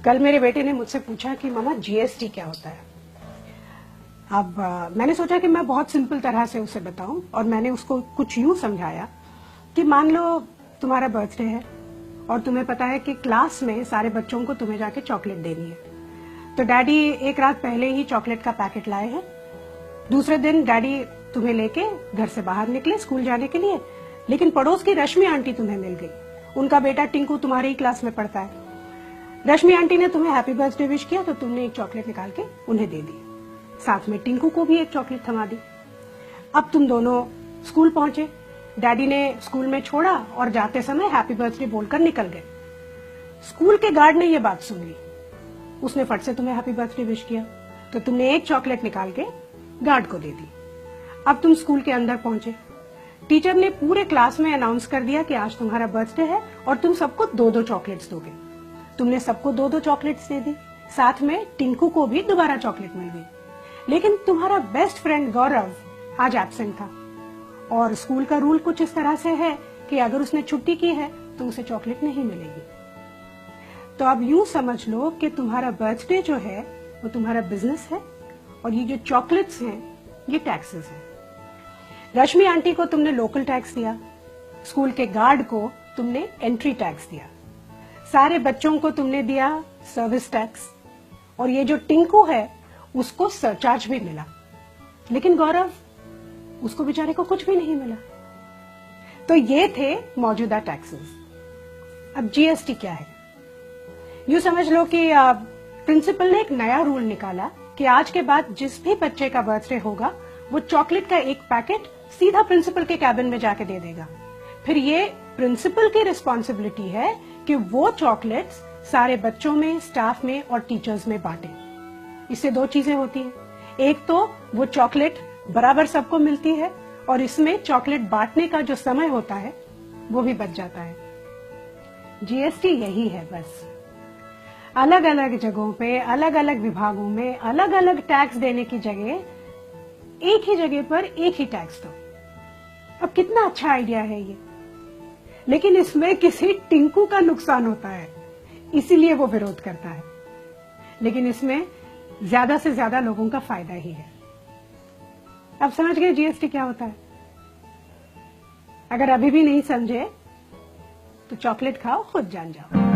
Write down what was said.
कल मेरे बेटे ने मुझसे पूछा कि मामा जीएसटी क्या होता है। अब मैंने सोचा कि मैं बहुत सिंपल तरह से उसे बताऊं और मैंने उसको कुछ यूं समझाया कि मान लो तुम्हारा बर्थडे है और तुम्हें पता है कि क्लास में सारे बच्चों को तुम्हें जाके चॉकलेट देनी है, तो डैडी एक रात पहले ही चॉकलेट का पैकेट लाए हैं। दूसरे दिन डैडी तुम्हें लेके घर से बाहर निकले स्कूल जाने के लिए, लेकिन पड़ोस की रश्मि आंटी तुम्हें मिल गई। उनका बेटा टिंकू तुम्हारे ही क्लास में पढ़ता है। रश्मि आंटी ने तुम्हें हैप्पी बर्थडे विश किया तो तुमने एक चॉकलेट निकाल के उन्हें दे दी, साथ में टिंकू को भी एक चॉकलेट थमा दी। अब तुम दोनों स्कूल पहुंचे, डैडी ने स्कूल में छोड़ा और जाते समय हैप्पी बर्थडे बोलकर निकल गए। स्कूल के गार्ड ने यह बात सुन ली, उसने फट से तुम्हें हैप्पी बर्थडे विश किया तो तुमने एक चॉकलेट निकाल के गार्ड को दे दी। अब तुम स्कूल के अंदर पहुंचे, टीचर ने पूरे क्लास में अनाउंस कर दिया कि आज तुम्हारा बर्थडे है और तुम सबको 2-2 चॉकलेट्स दोगे। तुमने सबको 2-2 चॉकलेट्स दे दी, साथ में टिंकू को भी दोबारा चॉकलेट मिल गई। लेकिन तुम्हारा बेस्ट फ्रेंड गौरव आज एब्सेंट था और स्कूल का रूल कुछ इस तरह से है कि अगर उसने छुट्टी की है तो उसे चॉकलेट नहीं मिलेगी। तो अब यूं समझ लो कि तुम्हारा बर्थडे जो है वो तुम्हारा बिजनेस है और ये जो चॉकलेट्स हैं ये टैक्सेस हैं। रश्मि आंटी को तुमने लोकल टैक्स दिया, स्कूल के गार्ड को तुमने एंट्री टैक्स दिया, सारे बच्चों को तुमने दिया सर्विस टैक्स, और ये जो टिंकू है उसको सरचार्ज भी मिला। लेकिन गौरव, उसको बेचारे को कुछ भी नहीं मिला। तो ये थे मौजूदा टैक्सेस। अब जीएसटी क्या है? यूं समझ लो कि प्रिंसिपल ने एक नया रूल निकाला कि आज के बाद जिस भी बच्चे का बर्थडे होगा वो चॉकलेट का एक पैकेट सीधा प्रिंसिपल के कैबिन में जाके दे देगा। फिर ये प्रिंसिपल की रिस्पॉन्सिबिलिटी है कि वो चॉकलेट्स सारे बच्चों में, स्टाफ में और टीचर्स में बांटे। इससे 2 चीजें होती हैं, एक तो वो चॉकलेट बराबर सबको मिलती है और इसमें चॉकलेट बांटने का जो समय होता है वो भी बच जाता है। जीएसटी यही है बस, अलग अलग जगहों पे अलग अलग विभागों में अलग अलग टैक्स देने की जगह एक ही जगह पर एक ही टैक्स दो। अब कितना अच्छा आइडिया है ये, लेकिन इसमें किसी टिंकू का नुकसान होता है इसीलिए वो विरोध करता है, लेकिन इसमें ज्यादा से ज्यादा लोगों का फायदा ही है। अब समझ गए जीएसटी क्या होता है? अगर अभी भी नहीं समझे तो चॉकलेट खाओ, खुद जान जाओ।